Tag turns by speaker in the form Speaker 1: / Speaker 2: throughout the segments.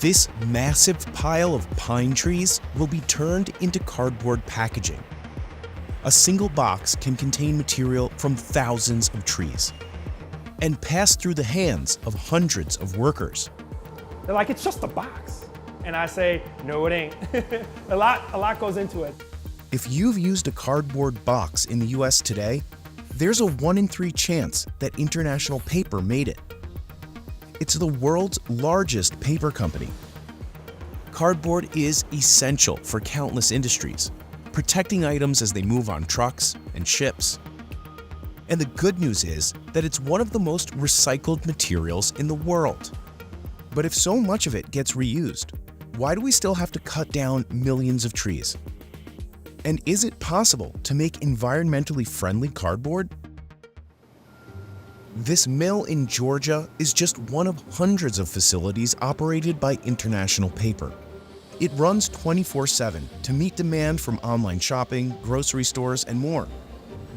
Speaker 1: This massive pile of pine trees will be turned into cardboard packaging. A single box can contain material from thousands of trees and pass through the hands of hundreds of workers.
Speaker 2: They're like, it's just a box. And I say, no, it ain't. A lot goes into it.
Speaker 1: If you've used a cardboard box in the US today, there's a 1 in 3 chance that International Paper made it. It's the world's largest paper company. Cardboard is essential for countless industries, protecting items as they move on trucks and ships. And the good news is that it's one of the most recycled materials in the world. But if so much of it gets reused, why do we still have to cut down millions of trees? And is it possible to make environmentally friendly cardboard? This mill in Georgia is just one of hundreds of facilities operated by International Paper. It runs 24/7 to meet demand from online shopping, grocery stores, and more.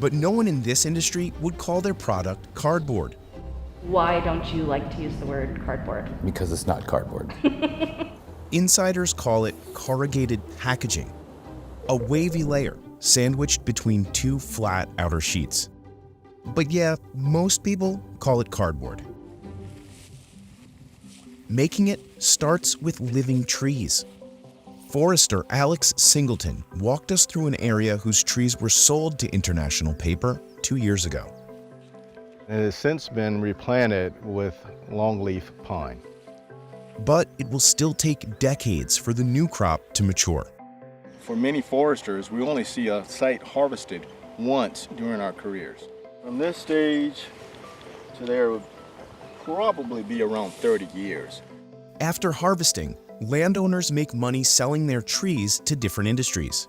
Speaker 1: But no one in this industry would call their product cardboard.
Speaker 3: Why don't you like to use the word cardboard?
Speaker 4: Because it's not cardboard.
Speaker 1: Insiders call it corrugated packaging, a wavy layer sandwiched between 2 flat outer sheets. But yeah, most people call it cardboard. Making it starts with living trees. Forester Alex Singleton walked us through an area whose trees were sold to International Paper 2 years ago.
Speaker 5: It has since been replanted with longleaf pine.
Speaker 1: But it will still take decades for the new crop to mature.
Speaker 5: For many foresters, we only see a site harvested once during our careers. From this stage to there would probably be around 30 years.
Speaker 1: After harvesting, landowners make money selling their trees to different industries,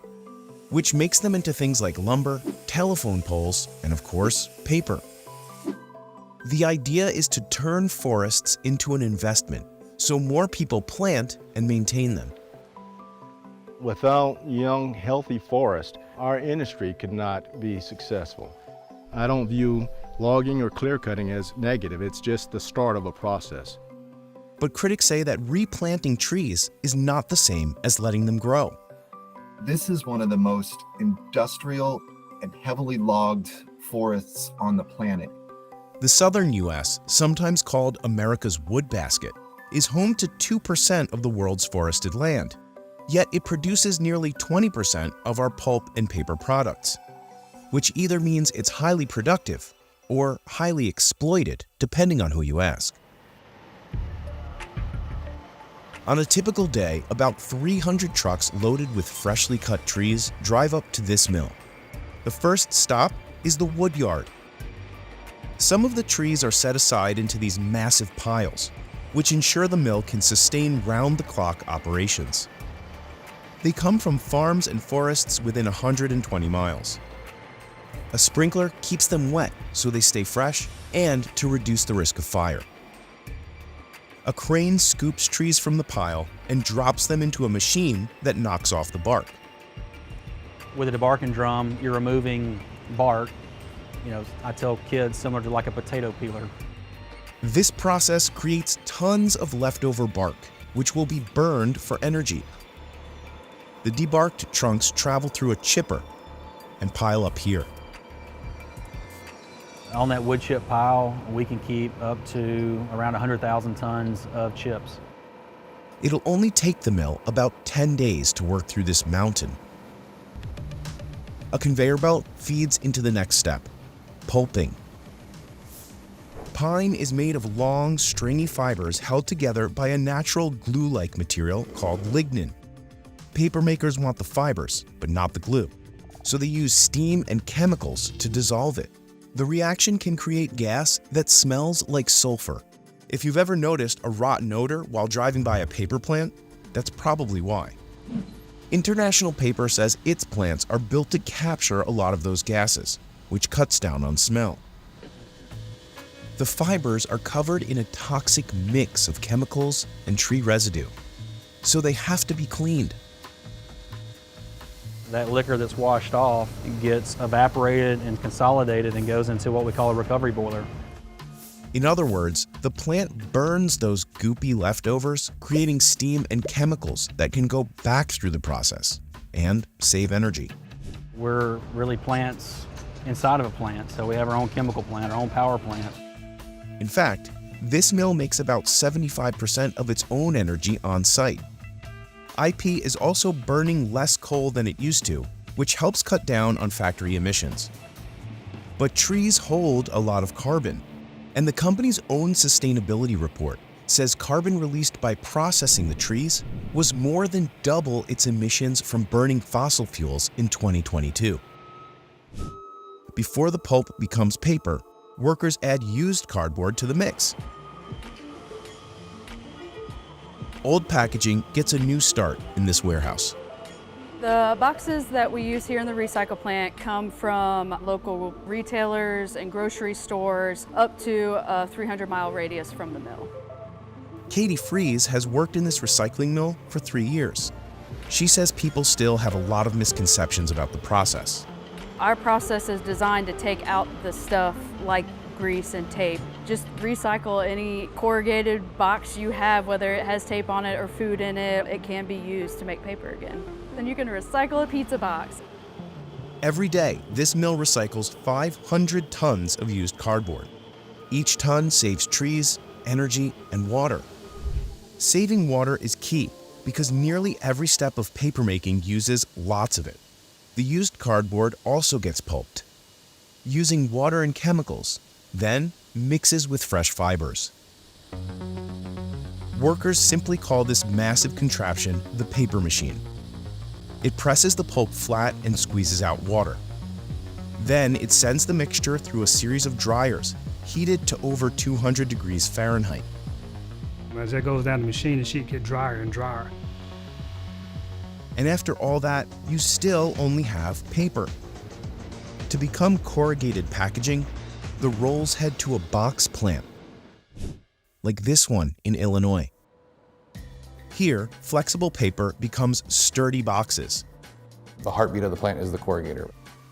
Speaker 1: which makes them into things like lumber, telephone poles, and of course, paper. The idea is to turn forests into an investment, so more people plant and maintain them.
Speaker 5: Without young, healthy forests, our industry could not be successful. I don't view logging or clear cutting as negative, it's just the start of a process.
Speaker 1: But critics say that replanting trees is not the same as letting them grow.
Speaker 6: This is one of the most industrial and heavily logged forests on the planet.
Speaker 1: The southern US, sometimes called America's wood basket, is home to 2% of the world's forested land. Yet it produces nearly 20% of our pulp and paper products, which either means it's highly productive or highly exploited, depending on who you ask. On a typical day, about 300 trucks loaded with freshly cut trees drive up to this mill. The first stop is the wood yard. Some of the trees are set aside into these massive piles, which ensure the mill can sustain round-the-clock operations. They come from farms and forests within 120 miles. A sprinkler keeps them wet so they stay fresh and to reduce the risk of fire. A crane scoops trees from the pile and drops them into a machine that knocks off the bark.
Speaker 7: With a debarking drum, you're removing bark. I tell kids, similar to like a potato peeler.
Speaker 1: This process creates tons of leftover bark, which will be burned for energy. The debarked trunks travel through a chipper and pile up here.
Speaker 7: On that wood chip pile, we can keep up to around 100,000 tons of chips.
Speaker 1: It'll only take the mill about 10 days to work through this mountain. A conveyor belt feeds into the next step, pulping. Pine is made of long, stringy fibers held together by a natural glue-like material called lignin. Paper makers want the fibers, but not the glue, so they use steam and chemicals to dissolve it. The reaction can create gas that smells like sulfur. If you've ever noticed a rotten odor while driving by a paper plant, that's probably why. International Paper says its plants are built to capture a lot of those gases, which cuts down on smell. The fibers are covered in a toxic mix of chemicals and tree residue, so they have to be cleaned.
Speaker 7: That liquor that's washed off gets evaporated and consolidated and goes into what we call a recovery boiler.
Speaker 1: In other words, the plant burns those goopy leftovers, creating steam and chemicals that can go back through the process and save energy.
Speaker 7: We're really plants inside of a plant, so we have our own chemical plant, our own power plant.
Speaker 1: In fact, this mill makes about 75% of its own energy on site. IP is also burning less coal than it used to, which helps cut down on factory emissions. But trees hold a lot of carbon, and the company's own sustainability report says carbon released by processing the trees was more than double its emissions from burning fossil fuels in 2022. Before the pulp becomes paper, workers add used cardboard to the mix. Old packaging gets a new start in this warehouse.
Speaker 4: The boxes that we use here in the recycle plant come from local retailers and grocery stores up to a 300-mile radius from the mill.
Speaker 1: Katie Fries has worked in this recycling mill for 3 years. She says people still have a lot of misconceptions about the process.
Speaker 4: Our process is designed to take out the stuff like grease and tape. Just recycle any corrugated box you have, whether it has tape on it or food in it. It can be used to make paper again. Then you can recycle a pizza box.
Speaker 1: Every day, this mill recycles 500 tons of used cardboard. Each ton saves trees, energy, and water. Saving water is key because nearly every step of papermaking uses lots of it. The used cardboard also gets pulped, using water and chemicals, then mixes with fresh fibers. Workers simply call this massive contraption the paper machine. It presses the pulp flat and squeezes out water. Then it sends the mixture through a series of dryers, heated to over 200 degrees Fahrenheit.
Speaker 8: As it goes down the machine, the sheet gets drier and drier.
Speaker 1: And after all that, you still only have paper. To become corrugated packaging, the rolls head to a box plant, like this one in Illinois. Here, flexible paper becomes sturdy boxes.
Speaker 9: The heartbeat of the plant is the corrugator.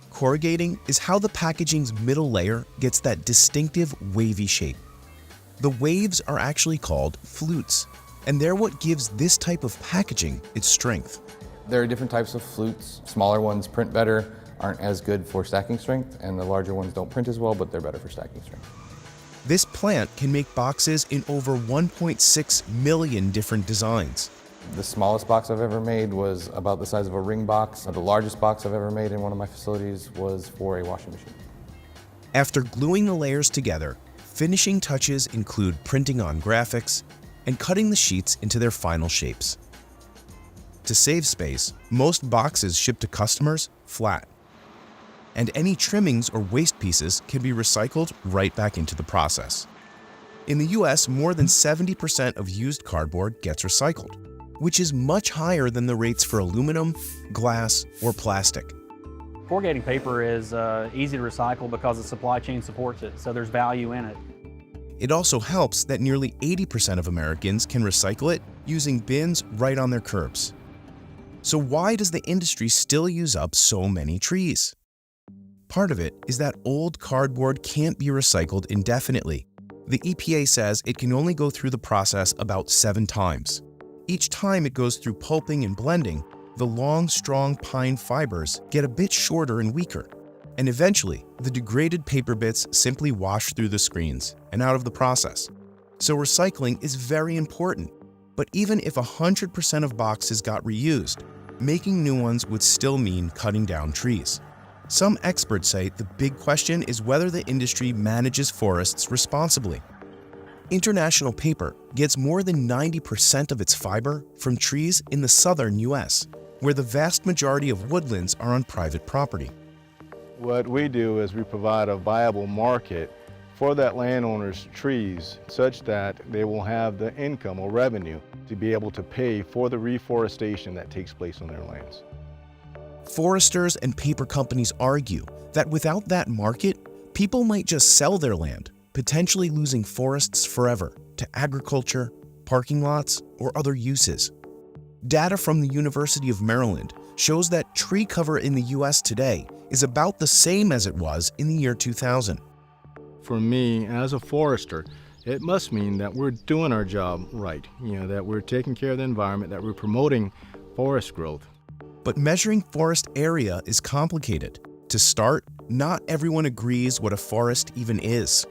Speaker 1: Corrugating is how the packaging's middle layer gets that distinctive wavy shape. The waves are actually called flutes, and they're what gives this type of packaging its strength.
Speaker 9: There are different types of flutes. Smaller ones print better, aren't as good for stacking strength, and the larger ones don't print as well, but they're better for stacking strength.
Speaker 1: This plant can make boxes in over 1.6 million different designs.
Speaker 9: The smallest box I've ever made was about the size of a ring box. The largest box I've ever made in one of my facilities was for a washing machine.
Speaker 1: After gluing the layers together, finishing touches include printing on graphics and cutting the sheets into their final shapes. To save space, most boxes shipped to customers flat, and any trimmings or waste pieces can be recycled right back into the process. In the US, more than 70% of used cardboard gets recycled, which is much higher than the rates for aluminum, glass, or plastic.
Speaker 7: Corrugating paper is easy to recycle because the supply chain supports it, so there's value in it.
Speaker 1: It also helps that nearly 80% of Americans can recycle it using bins right on their curbs. So why does the industry still use up so many trees? Part of it is that old cardboard can't be recycled indefinitely. The EPA says it can only go through the process about 7 times. Each time it goes through pulping and blending, the long, strong pine fibers get a bit shorter and weaker. And eventually, the degraded paper bits simply wash through the screens and out of the process. So recycling is very important. But even if 100% of boxes got reused, making new ones would still mean cutting down trees. Some experts say the big question is whether the industry manages forests responsibly. International Paper gets more than 90% of its fiber from trees in the southern US, where the vast majority of woodlands are on private property.
Speaker 5: What we do is we provide a viable market for that landowner's trees such that they will have the income or revenue to be able to pay for the reforestation that takes place on their lands.
Speaker 1: Foresters and paper companies argue that without that market, people might just sell their land, potentially losing forests forever to agriculture, parking lots, or other uses. Data from the University of Maryland shows that tree cover in the US today is about the same as it was in the year 2000.
Speaker 5: For me, as a forester, it must mean that we're doing our job right, that we're taking care of the environment, that we're promoting forest growth.
Speaker 1: But measuring forest area is complicated. To start, not everyone agrees what a forest even is.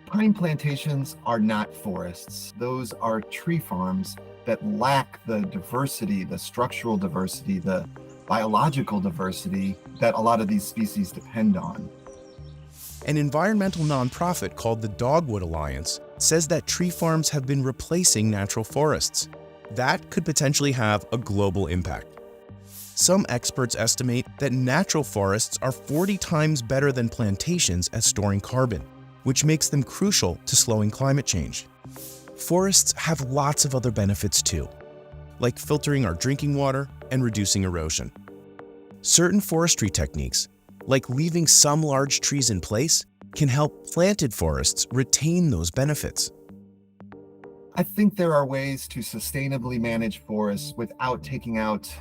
Speaker 6: Pine plantations are not forests. Those are tree farms that lack the diversity, the structural diversity, the biological diversity that a lot of these species depend on.
Speaker 1: An environmental nonprofit called the Dogwood Alliance says that tree farms have been replacing natural forests. That could potentially have a global impact. Some experts estimate that natural forests are 40 times better than plantations at storing carbon, which makes them crucial to slowing climate change. Forests have lots of other benefits too, like filtering our drinking water and reducing erosion. Certain forestry techniques, like leaving some large trees in place, can help planted forests retain those benefits.
Speaker 6: I think there are ways to sustainably manage forests without taking out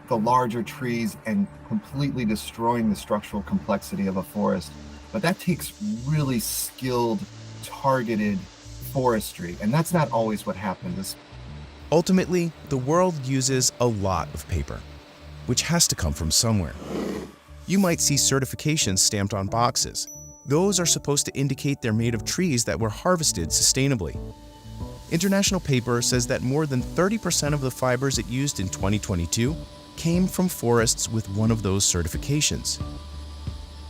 Speaker 6: the larger trees and completely destroying the structural complexity of a forest. But that takes really skilled, targeted forestry, and that's not always what happens.
Speaker 1: Ultimately, the world uses a lot of paper, which has to come from somewhere. You might see certifications stamped on boxes. Those are supposed to indicate they're made of trees that were harvested sustainably. International Paper says that more than 30% of the fibers it used in 2022 came from forests with one of those certifications.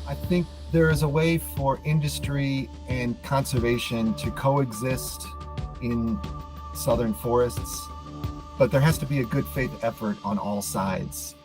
Speaker 6: I think there is a way for industry and conservation to coexist in southern forests, but there has to be a good faith effort on all sides.